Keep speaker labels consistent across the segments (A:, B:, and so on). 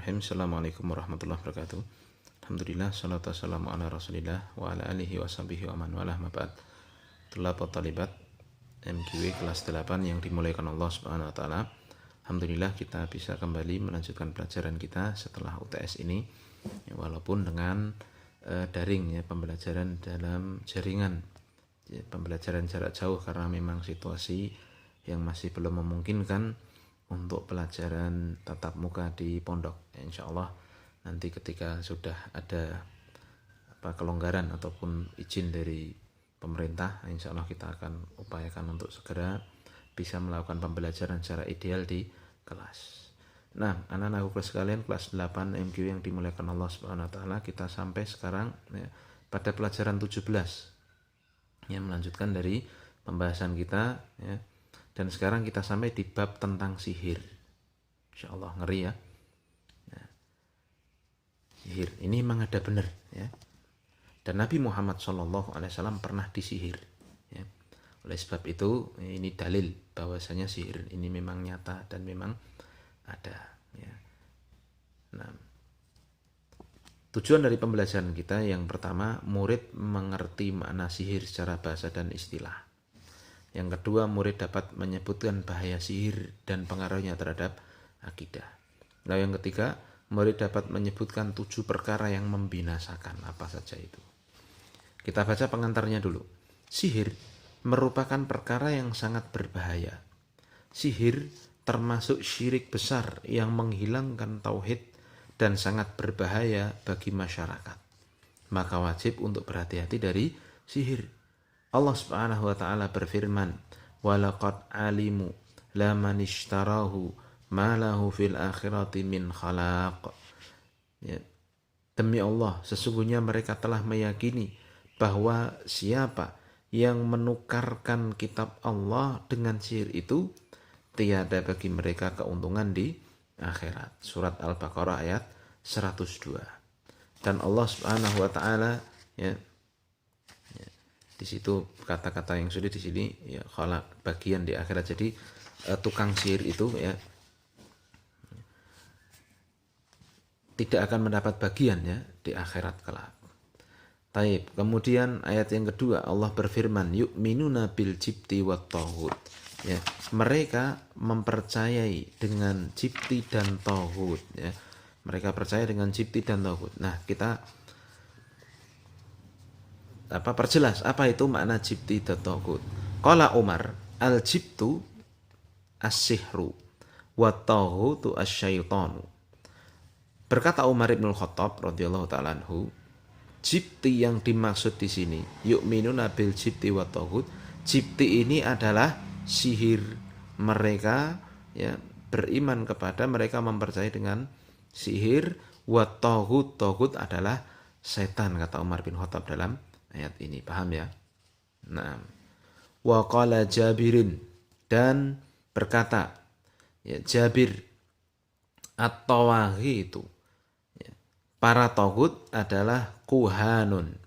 A: Bismillahirrahmanirrahim. Assalamualaikum warahmatullahi wabarakatuh. Alhamdulillah, salatu wassalamu ala rasulillah wa ala alihi wa sahbihi wa man walah mabad. Tulab talibat MQW kelas 8 yang dimuliakan Allah subhanahu wa ta'ala. Alhamdulillah kita bisa kembali melanjutkan pelajaran kita setelah UTS ini ya, walaupun dengan daring ya, pembelajaran dalam jaringan ya, pembelajaran jarak jauh karena memang situasi yang masih belum memungkinkan untuk pelajaran tatap muka di pondok. Insya Allah nanti ketika sudah ada kelonggaran ataupun izin dari pemerintah, insya Allah kita akan upayakan untuk segera bisa melakukan pembelajaran secara ideal di kelas. Nah, anak-anakku sekalian, kelas 8 MQ yang dimuliakan Allah Subhanahu wa taala, kita sampai sekarang ya, pada pelajaran 17 yang melanjutkan dari pembahasan kita ya. Dan sekarang kita sampai di bab tentang sihir. Insya Allah ngeri ya. Nah, sihir ini memang ada benar ya. Dan Nabi Muhammad SAW pernah disihir. Ya. Oleh sebab itu ini dalil bahwasanya sihir ini memang nyata dan memang ada. Ya. Nah, tujuan dari pembelajaran kita yang pertama, murid mengerti makna sihir secara bahasa dan istilah. Yang kedua, murid dapat menyebutkan bahaya sihir dan pengaruhnya terhadap akidah. Nah, yang ketiga, murid dapat menyebutkan 7 perkara yang membinasakan. Apa saja itu? Kita baca pengantarnya dulu. Sihir merupakan perkara yang sangat berbahaya. Sihir termasuk syirik besar yang menghilangkan tauhid dan sangat berbahaya bagi masyarakat. Maka wajib untuk berhati-hati dari sihir. Allah Subhanahu wa taala berfirman, "Walaqad alimu laman ishtarahu ma lahu fil akhirati min khalaq." Ya. Demi Allah, sesungguhnya mereka telah meyakini bahwa siapa yang menukarkan kitab Allah dengan sihir itu, tiada bagi mereka keuntungan di akhirat. Surat Al-Baqarah ayat 102. Dan Allah Subhanahu wa taala ya, di situ kata-kata yang sudah di sini ya, khalaq bagian di akhirat. Jadi tukang sihir itu ya tidak akan mendapat bagian ya di akhirat kelak. Taib. Kemudian ayat yang kedua, Allah berfirman, yu'minuna bil jibti wat tauhid. Ya, mereka mempercayai dengan jibti dan tauhid ya. Mereka percaya dengan jibti dan tauhid. Nah, kita perjelas apa itu makna jibti dan tauhid. Qala Umar, al jibtu as-sihru wa tauhidu asyaitanu. Berkata Umar bin Khattab radhiyallahu taala anhu, jibti yang dimaksud di sini, yu'minuna bil jibti wa tauhid. Jibti ini adalah sihir. Mereka ya beriman kepada, mereka mempercayai dengan sihir. Wa tauhid, tauhid adalah setan, kata Umar bin Khattab dalam ayat ini. Paham ya? Nah, wa qala Jabirin, dan berkata ya Jabir, at-tawaghi itu ya, para tauhid adalah kuhanun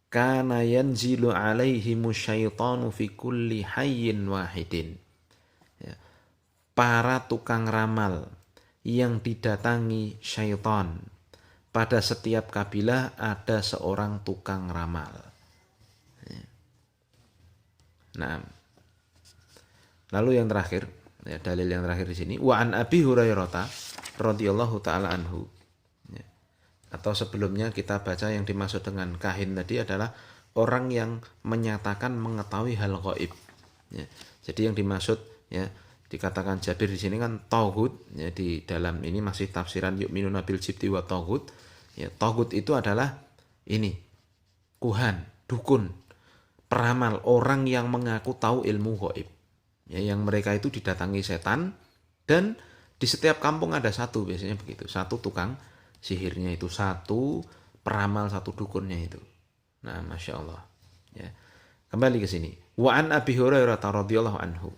A: kana yanzilu alaihimu syaitanu fi kulli hayyin wahidin ya, para tukang ramal yang didatangi syaitan. Pada setiap kabilah ada seorang tukang ramal. Nah, lalu yang terakhir, ya, dalil yang terakhir di sini, wa an Abi Hurairah radhiyallahu taala anhu. Ya. Atau sebelumnya kita baca yang dimaksud dengan kahin tadi adalah orang yang menyatakan mengetahui hal gaib. Ya. Jadi yang dimaksud ya dikatakan Jabir di sini kan tauhid ya, di dalam ini masih tafsiran yu'minuna bil jibti wa tauhid. Ya, tauhid itu adalah ini kuhan, dukun, peramal, orang yang mengaku tahu ilmu gaib. Ya, yang mereka itu didatangi setan dan di setiap kampung ada satu, biasanya begitu. Satu tukang sihirnya itu, satu peramal, satu dukunnya itu. Nah, Masya Allah. Ya. Kembali ke sini. Wa an Abi Hurairah radhiyallahu anhu.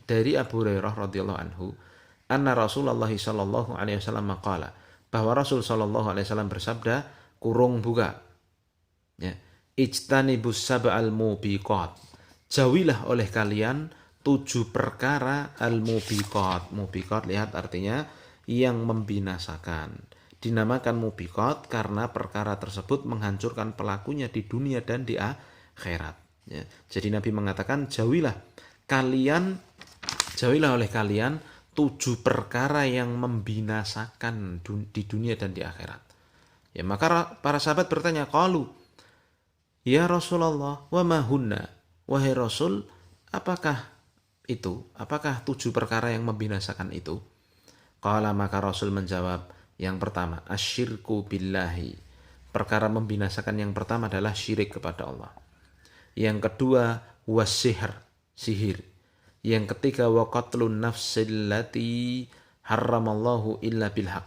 A: Dari Abu Hurairah radhiyallahu anhu, anna Rasulullah sallallahu alaihi wasallam qala, bahwa Rasul sallallahu alaihi wasallam bersabda, kurung buka. Ya. Ijtanibus sab'al mubiqat. Jauhilah oleh kalian 7 perkara al-mubiqat. Mubiqat lihat artinya yang membinasakan. Dinamakan mubiqat karena perkara tersebut menghancurkan pelakunya di dunia dan di akhirat. Ya. Jadi Nabi mengatakan jauhilah oleh kalian 7 perkara yang membinasakan di dunia dan di akhirat. Ya, maka para sahabat bertanya, qalu, ya Rasulullah, wa ma hunna? Wahai Rasul, apakah itu? Apakah 7 perkara yang membinasakan itu? Qala, maka Rasul menjawab, yang pertama, asyirku billahi. Perkara membinasakan yang pertama adalah syirik kepada Allah. Yang kedua, wasihr, sihir. Yang ketiga, wa qatlun nafsil lati harramallahu illa bilhaq.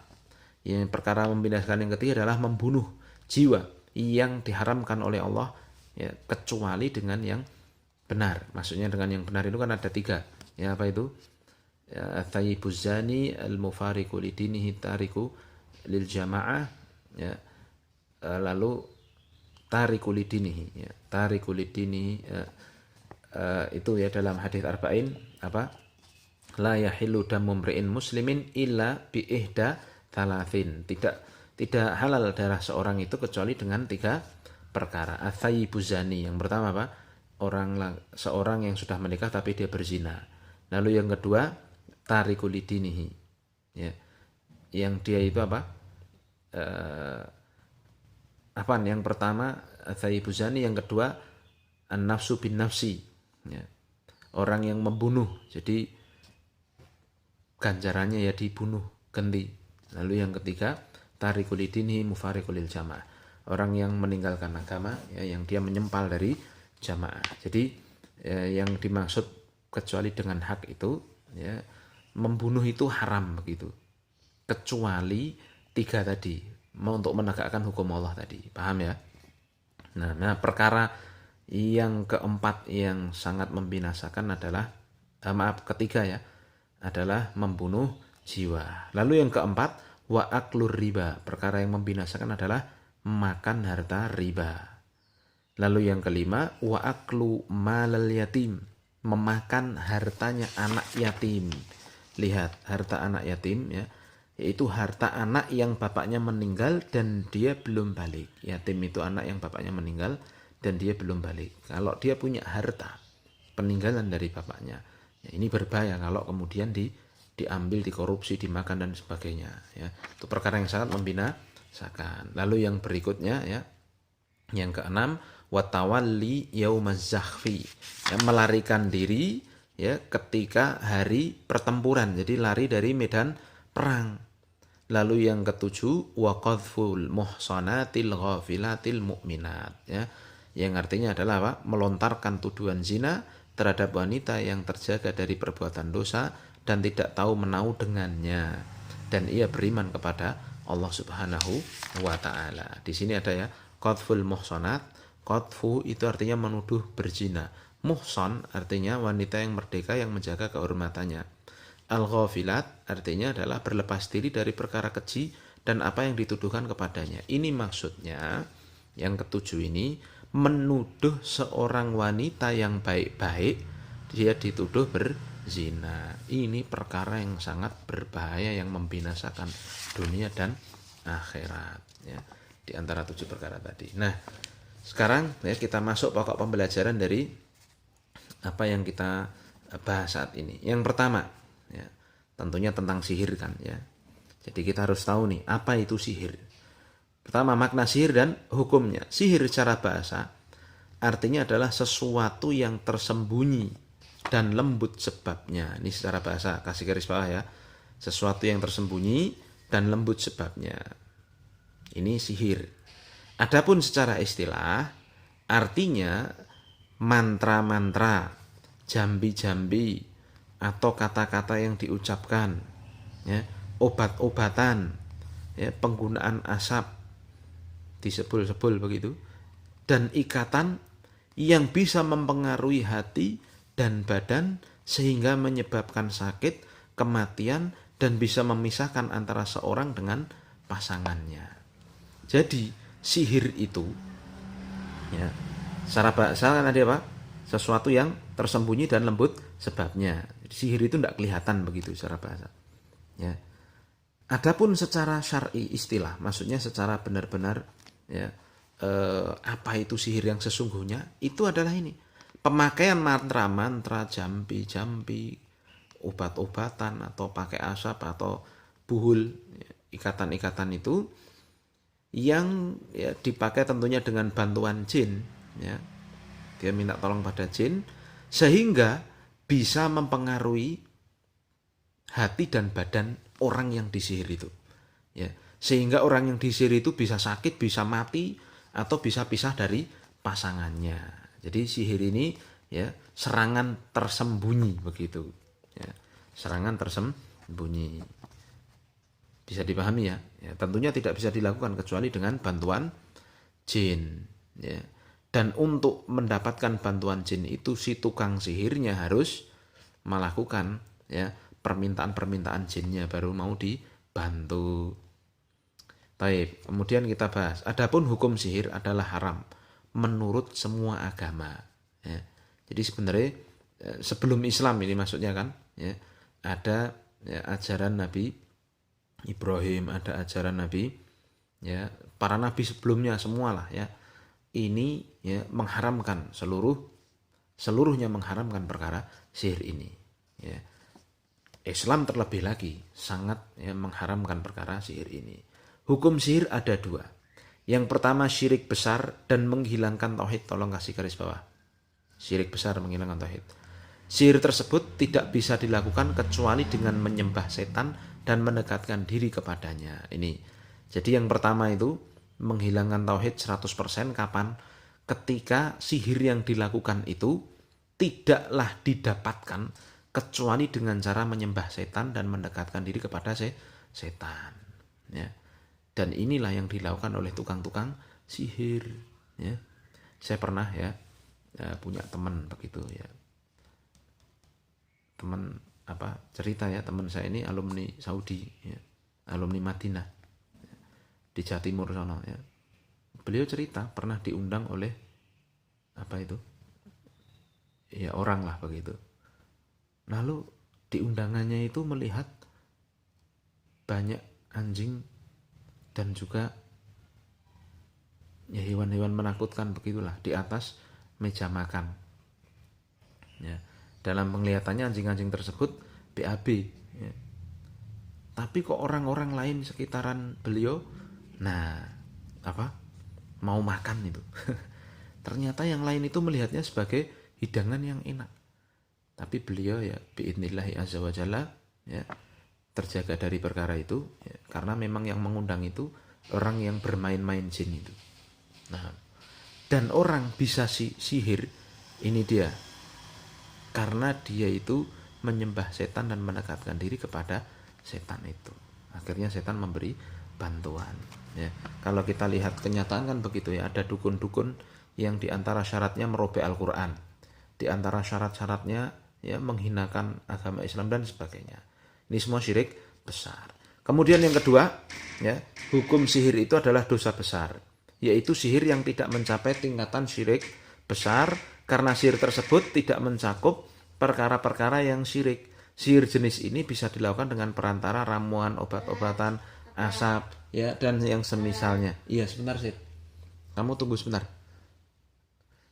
A: Yang perkara membinasakan yang ketiga adalah membunuh jiwa yang diharamkan oleh Allah, ya, kecuali dengan yang benar. Maksudnya dengan yang benar itu kan ada 3. Ya, apa itu? Ya, thayyibuz zani al-mufariqu lidinihi tariku lil jamaah, ya. Lalu tariku lidinihi, ya. Tariku lidinihi, ya. Itu ya dalam hadis arba'in apa? La yahillu damu mri'in muslimin illa bi ihda thalathin. Tidak halal darah seorang itu kecuali dengan 3 perkara. Athayyibuz zani, yang pertama apa? Seorang yang sudah menikah tapi dia berzina. Lalu yang kedua, tariku lidinihi, ya. Yang dia itu apa? Yang pertama athayyibuz zani, yang kedua an-nafsu bin nafsi, ya. Orang yang membunuh, jadi ganjarannya ya dibunuh, ganti. Lalu yang ketiga, tarikul lidinihi mufariqul lil jamaah. Orang yang meninggalkan agama, ya, yang dia menyempal dari jamaah. Jadi yang dimaksud kecuali dengan hak itu, ya, membunuh itu haram begitu. Kecuali 3 tadi, untuk menegakkan hukum Allah tadi. Paham ya? Nah, perkara yang keempat yang sangat membinasakan adalah ketiga ya, adalah membunuh jiwa. Lalu yang keempat, wa aklur riba. Perkara yang membinasakan adalah makan harta riba. Lalu yang kelima, wa aklu malal yatim. Memakan hartanya anak yatim. Lihat, harta anak yatim, ya, yaitu harta anak yang bapaknya meninggal dan dia belum balik. Yatim itu anak yang bapaknya meninggal dan dia belum balik. Kalau dia punya harta peninggalan dari bapaknya, ya, ini berbahaya kalau kemudian diambil, dikorupsi, dimakan dan sebagainya, ya. Itu perkara yang sangat membinasakan. Lalu yang berikutnya, ya, yang keenam, watawalli yaumaz zahfi, ya, melarikan diri, ya, ketika hari pertempuran, jadi lari dari medan perang. Lalu yang ketujuh, wa qadful muhsanatil ghafilatil mu'minat, ya, yang artinya adalah apa? Melontarkan tuduhan zina terhadap wanita yang terjaga dari perbuatan dosa dan tidak tahu menau dengannya, dan ia beriman kepada Allah Subhanahu wa taala. Di sini ada ya, qadful muhsanat. Qadfu itu artinya menuduh berzina. Muhsan artinya wanita yang merdeka yang menjaga kehormatannya. Al-ghafilat artinya adalah berlepas diri dari perkara keji dan apa yang dituduhkan kepadanya. Ini maksudnya yang ketujuh ini, menuduh seorang wanita yang baik-baik dia dituduh berzina. Ini perkara yang sangat berbahaya yang membinasakan dunia dan akhirat, ya, di antara 7 perkara tadi. Nah, sekarang ya kita masuk pokok pembelajaran dari apa yang kita bahas saat ini. Yang pertama, ya, tentunya tentang sihir kan, ya. Jadi kita harus tahu nih, apa itu sihir. Pertama, makna sihir dan hukumnya. Sihir secara bahasa artinya adalah sesuatu yang tersembunyi dan lembut sebabnya. Ini secara bahasa, kasih garis bawah ya. Sesuatu yang tersembunyi dan lembut sebabnya. Ini sihir. Adapun secara istilah, artinya mantra-mantra, jambi-jambi, atau kata-kata yang diucapkan, ya, obat-obatan, ya, penggunaan asap, disebul-sebul begitu, dan ikatan yang bisa mempengaruhi hati dan badan sehingga menyebabkan sakit, kematian, dan bisa memisahkan antara seorang dengan pasangannya. Jadi sihir itu, ya, secara bahasa kan ada apa? Sesuatu yang tersembunyi dan lembut sebabnya. Sihir itu tidak kelihatan begitu secara bahasa, ya. Adapun secara syar'i istilah, maksudnya secara benar-benar ya apa itu sihir yang sesungguhnya, itu adalah ini. Pemakaian mantra-mantra, jampi-jampi, obat-obatan atau pakai asap atau buhul, ya, ikatan-ikatan itu yang ya, dipakai tentunya dengan bantuan jin, ya. Dia minta tolong pada jin sehingga bisa mempengaruhi hati dan badan orang yang disihir itu, ya, sehingga orang yang disihir itu bisa sakit, bisa mati, atau bisa pisah dari pasangannya. Jadi sihir ini ya serangan tersembunyi begitu, ya, serangan tersembunyi. Bisa dipahami ya. Ya, tentunya tidak bisa dilakukan kecuali dengan bantuan jin, ya. Dan untuk mendapatkan bantuan jin itu si tukang sihirnya harus melakukan ya permintaan-permintaan jinnya baru mau dibantu. Baik, kemudian kita bahas. Adapun hukum sihir adalah haram menurut semua agama. Ya. Jadi sebenarnya sebelum Islam ini maksudnya kan, ya, ada ya, ajaran Nabi Ibrahim, ada ajaran Nabi, ya, para nabi sebelumnya semualah ya. Ini ya mengharamkan seluruhnya mengharamkan perkara sihir ini. Ya. Islam terlebih lagi sangat ya, mengharamkan perkara sihir ini. Hukum sihir ada dua. Yang pertama syirik besar dan menghilangkan tauhid. Tolong kasih garis bawah. Syirik besar menghilangkan tauhid. Sihir tersebut tidak bisa dilakukan kecuali dengan menyembah setan dan mendekatkan diri kepadanya. Ini. Jadi yang pertama itu menghilangkan tauhid 100% kapan? Ketika sihir yang dilakukan itu tidaklah didapatkan kecuali dengan cara menyembah setan dan mendekatkan diri kepada setan. Ya. Dan inilah yang dilakukan oleh tukang-tukang sihir. Ya. Saya pernah ya punya teman begitu ya. Teman cerita ya, teman saya ini alumni Saudi, ya, alumni Madinah ya, di Jawa Timur sana ya. Beliau cerita pernah diundang oleh ya orang lah begitu. Lalu di undangannya itu melihat banyak anjing dan juga ya hewan-hewan menakutkan begitulah di atas meja makan. Ya. Dalam penglihatannya anjing-anjing tersebut BAB. Ya. Tapi kok orang-orang lain sekitaran beliau, mau makan itu. Ternyata yang lain itu melihatnya sebagai hidangan yang enak. Tapi beliau ya biidnillahi azza wa jalla ya terjaga dari perkara itu ya, karena memang yang mengundang itu orang yang bermain-main jin itu. Nah, dan orang bisa sihir ini dia karena dia itu menyembah setan dan mendekatkan diri kepada setan itu. Akhirnya setan memberi bantuan. Ya. Kalau kita lihat kenyataan kan begitu ya, ada dukun-dukun yang diantara syaratnya merobek Al-Quran, diantara syarat-syaratnya ya menghinakan agama Islam dan sebagainya. Ini semua syirik besar. Kemudian yang kedua, ya hukum sihir itu adalah dosa besar, yaitu sihir yang tidak mencapai tingkatan syirik besar karena sihir tersebut tidak mencakup perkara-perkara yang syirik. Sihir jenis ini bisa dilakukan dengan perantara ramuan, obat-obatan, asap, ya dan yang semisalnya. Iya sebentar sih, kamu tunggu sebentar.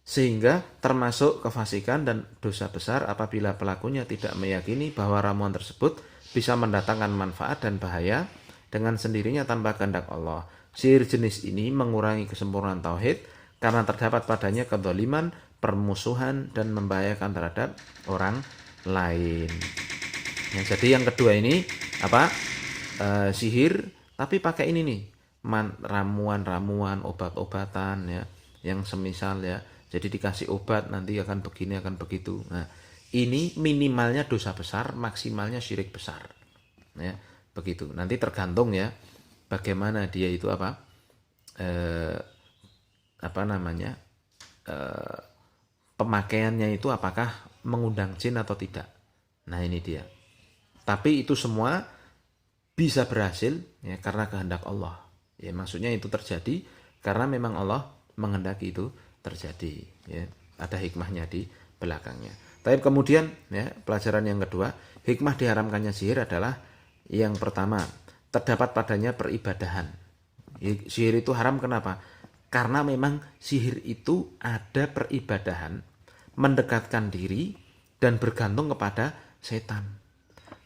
A: Sehingga termasuk kefasikan dan dosa besar apabila pelakunya tidak meyakini bahwa ramuan tersebut bisa mendatangkan manfaat dan bahaya dengan sendirinya tanpa kehendak Allah. Sihir jenis ini mengurangi kesempurnaan tauhid karena terdapat padanya kedzaliman, permusuhan dan membahayakan terhadap orang lain. Ya, jadi yang kedua ini sihir tapi pakai ini nih ramuan-ramuan, obat-obatan ya yang semisal ya. Jadi dikasih obat nanti akan begini akan begitu. Nah, ini minimalnya dosa besar, maksimalnya syirik besar. Ya, begitu. Nanti tergantung ya bagaimana dia itu pemakaiannya itu apakah mengundang jin atau tidak. Nah, ini dia. Tapi itu semua bisa berhasil ya karena kehendak Allah. Ya, maksudnya itu terjadi karena memang Allah menghendaki itu terjadi ya, ada hikmahnya di belakangnya. Tapi kemudian ya pelajaran yang kedua, hikmah diharamkannya sihir adalah yang pertama, terdapat padanya peribadahan. Sihir itu haram kenapa? Karena memang sihir itu ada peribadahan, mendekatkan diri dan bergantung kepada setan.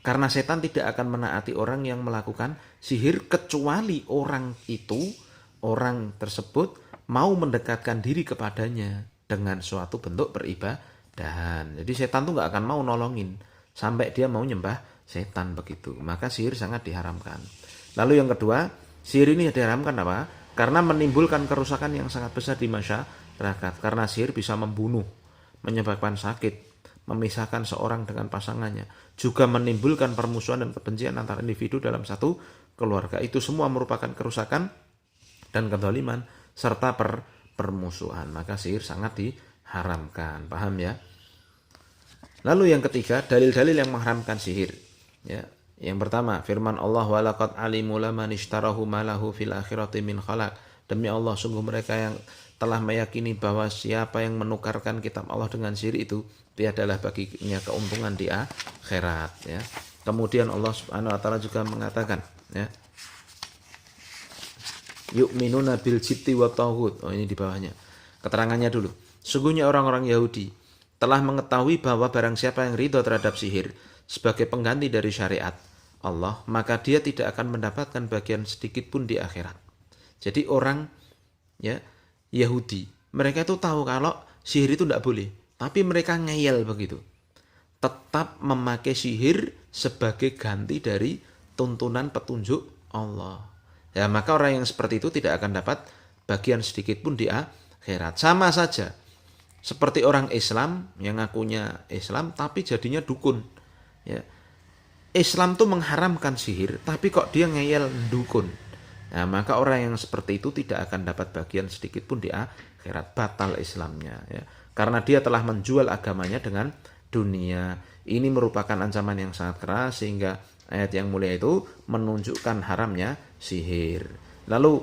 A: Karena setan tidak akan menaati orang yang melakukan sihir kecuali orang tersebut mau mendekatkan diri kepadanya dengan suatu bentuk peribadahan. Jadi setan tuh nggak akan mau nolongin sampai dia mau nyembah setan begitu. Maka sihir sangat diharamkan. Lalu yang kedua, sihir ini diharamkan apa? Karena menimbulkan kerusakan yang sangat besar di masyarakat. Karena sihir bisa membunuh, menyebabkan sakit, memisahkan seorang dengan pasangannya, juga menimbulkan permusuhan dan kebencian antara individu dalam satu keluarga. Itu semua merupakan kerusakan dan kezaliman serta permusuhan. Maka sihir sangat diharamkan. Paham ya? Lalu yang ketiga, dalil-dalil yang mengharamkan sihir. Ya. Yang pertama, firman Allah, walaqad alimu laman ishtarahu malahu fil akhirati min khalaq. Demi Allah, sungguh mereka yang telah meyakini bahwa siapa yang menukarkan kitab Allah dengan sihir itu tiadalah baginya keuntungan di akhirat. Ya. Kemudian Allah Subhanahu wa taala juga mengatakan, ya, yu'minuna bil jibti wa tauhid. Oh, ini di bawahnya. Keterangannya dulu. Sungguhnya orang-orang Yahudi telah mengetahui bahwa barang siapa yang ridho terhadap sihir sebagai pengganti dari syariat Allah, maka dia tidak akan mendapatkan bagian sedikit pun di akhirat. Jadi orang, ya, Yahudi, mereka itu tahu kalau sihir itu tidak boleh, tapi mereka ngeyel begitu, tetap memakai sihir sebagai ganti dari tuntunan petunjuk Allah. Ya, maka orang yang seperti itu tidak akan dapat bagian sedikit pun di akhirat. Sama saja seperti orang Islam yang ngakunya Islam tapi jadinya dukun. Ya. Islam tuh mengharamkan sihir, tapi kok dia ngeyel dukun. Nah, maka orang yang seperti itu tidak akan dapat bagian sedikit pun di akhirat, batal Islamnya. Ya. Karena dia telah menjual agamanya dengan dunia. Ini merupakan ancaman yang sangat keras, sehingga ayat yang mulia itu menunjukkan haramnya sihir. Lalu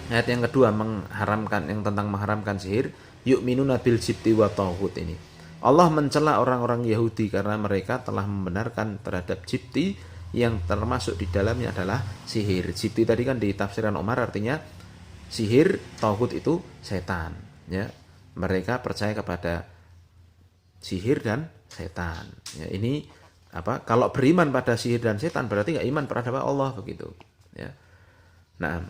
A: ayat yang kedua yang tentang mengharamkan sihir, yu'minuna bil jibti wa tauhid ini. Allah mencela orang-orang Yahudi karena mereka telah membenarkan terhadap jibti yang termasuk di dalamnya adalah sihir. Jibti tadi kan di tafsiran Umar artinya sihir, tauhid itu setan. Ya, mereka percaya kepada sihir dan setan. Ya, ini apa? Kalau beriman pada sihir dan setan berarti nggak iman pada Allah begitu. Ya. Nah,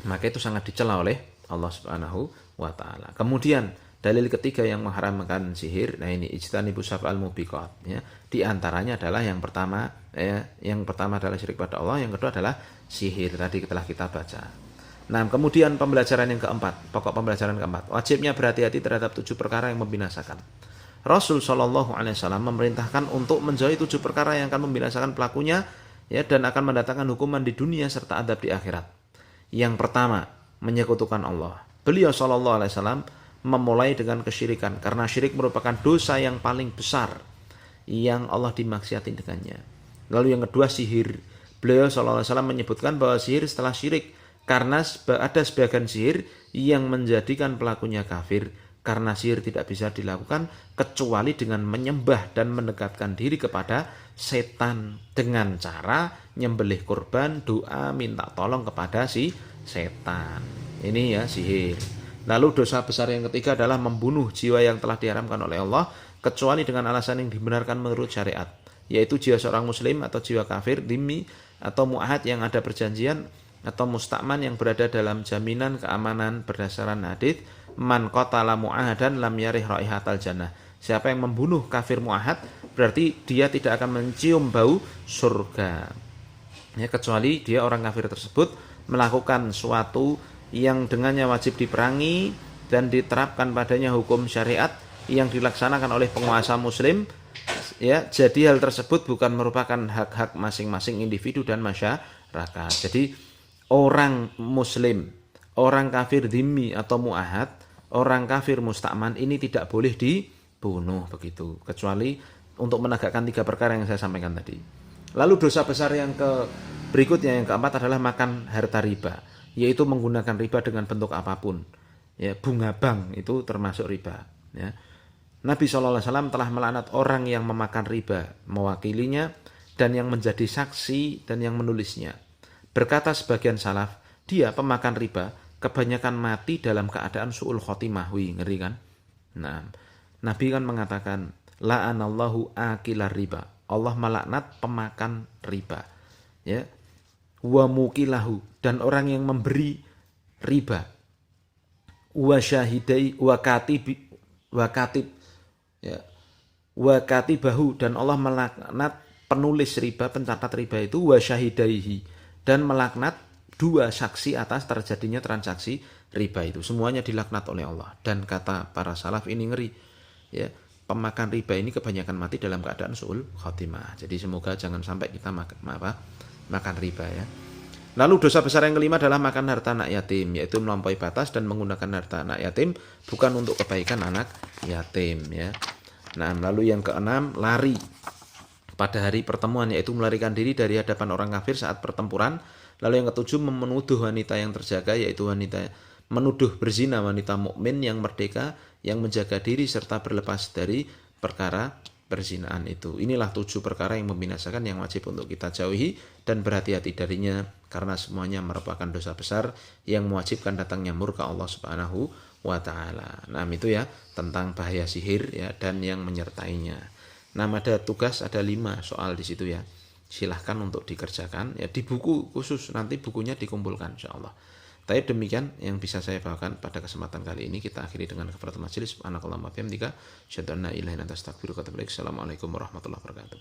A: maka itu sangat dicela oleh Allah Subhanahu wa taala. Kemudian dalil ketiga yang mengharamkan sihir, nah ini ijtanibus sab'al mubiqat, ya. Di antaranya adalah yang pertama adalah syirik pada Allah, yang kedua adalah sihir tadi telah kita baca. Nah, kemudian pembelajaran yang keempat, pokok pembelajaran keempat, wajibnya berhati-hati terhadap 7 perkara yang membinasakan. Rasul Shallallahu alaihi wasallam memerintahkan untuk menjauhi 7 perkara yang akan membinasakan pelakunya, ya, dan akan mendatangkan hukuman di dunia serta adab di akhirat. Yang pertama, menyekutukan Allah. Beliau Shallallahu alaihi wasallam memulai dengan kesyirikan, karena syirik merupakan dosa yang paling besar yang Allah dimaksiati dengannya. Lalu yang kedua, sihir. Beliau SAW menyebutkan bahwa sihir setelah syirik, karena ada sebagian sihir yang menjadikan pelakunya kafir, karena sihir tidak bisa dilakukan kecuali dengan menyembah dan mendekatkan diri kepada setan dengan cara nyembelih kurban, doa, minta tolong kepada si setan. Ini ya sihir. Lalu dosa besar yang ketiga adalah membunuh jiwa yang telah diharamkan oleh Allah kecuali dengan alasan yang dibenarkan menurut syariat, yaitu jiwa seorang muslim atau jiwa kafir, dhimmi atau mu'ahad yang ada perjanjian, atau musta'man yang berada dalam jaminan keamanan berdasarkan hadits man qatala mu'ahadan lam yarih raihatal jannah. Siapa yang membunuh kafir mu'ahad berarti dia tidak akan mencium bau surga. Ya, kecuali dia orang kafir tersebut melakukan suatu yang dengannya wajib diperangi dan diterapkan padanya hukum syariat yang dilaksanakan oleh penguasa muslim, ya. Jadi hal tersebut bukan merupakan hak-hak masing-masing individu dan masyarakat. Jadi orang muslim, orang kafir dhimmi atau mu'ahad, orang kafir musta'man ini tidak boleh dibunuh begitu, kecuali untuk menegakkan 3 perkara yang saya sampaikan tadi. Lalu dosa besar yang berikutnya, yang keempat adalah makan harta riba, yaitu menggunakan riba dengan bentuk apapun. Ya, bunga bank itu termasuk riba. Ya. Nabi SAW telah melaknat orang yang memakan riba, mewakilinya, dan yang menjadi saksi dan yang menulisnya. Berkata sebagian salaf, dia pemakan riba kebanyakan mati dalam keadaan su'ul khotimah. Wih, ngeri kan? Nah, Nabi kan mengatakan, la'anallahu akilar riba. Allah melaknat pemakan riba. Ya. Wa mukilahu, dan orang yang memberi riba. Wa syahidai wa katib ya. Wa katibahu, dan Allah melaknat penulis riba, pencatat riba itu, wa syahidaihi, dan melaknat dua saksi atas terjadinya transaksi riba itu. Semuanya dilaknat oleh Allah. Dan kata para salaf ini ngeri. Ya, pemakan riba ini kebanyakan mati dalam keadaan su'ul khotimah. Jadi semoga jangan sampai kita makan riba ya. Lalu dosa besar yang kelima adalah makan harta anak yatim, yaitu melampaui batas dan menggunakan harta anak yatim bukan untuk kebaikan anak yatim ya. Nah, lalu yang keenam, lari pada hari pertemuan, yaitu melarikan diri dari hadapan orang kafir saat pertempuran. Lalu yang ketujuh, menuduh wanita yang terjaga, yaitu menuduh berzina wanita mukmin yang merdeka, yang menjaga diri serta berlepas dari perkara perzinaan itu. Inilah 7 perkara yang membinasakan yang wajib untuk kita jauhi dan berhati-hati darinya, karena semuanya merupakan dosa besar yang mewajibkan datangnya murka Allah Subhanahu wa ta'ala. Nah, itu ya tentang bahaya sihir ya dan yang menyertainya. Nah, ada tugas, ada 5 soal di situ ya. Silahkan untuk dikerjakan ya, di buku khusus, nanti bukunya dikumpulkan insyaallah. Tapi demikian yang bisa saya bawakan pada kesempatan kali ini. Kita akhiri dengan kafaratul majelis. Subhanakallahumma wa bihamdika asyhadu an la ilaha illa anta astaghfiruka wa atubu ilaik. Assalamualaikum warahmatullahi wabarakatuh.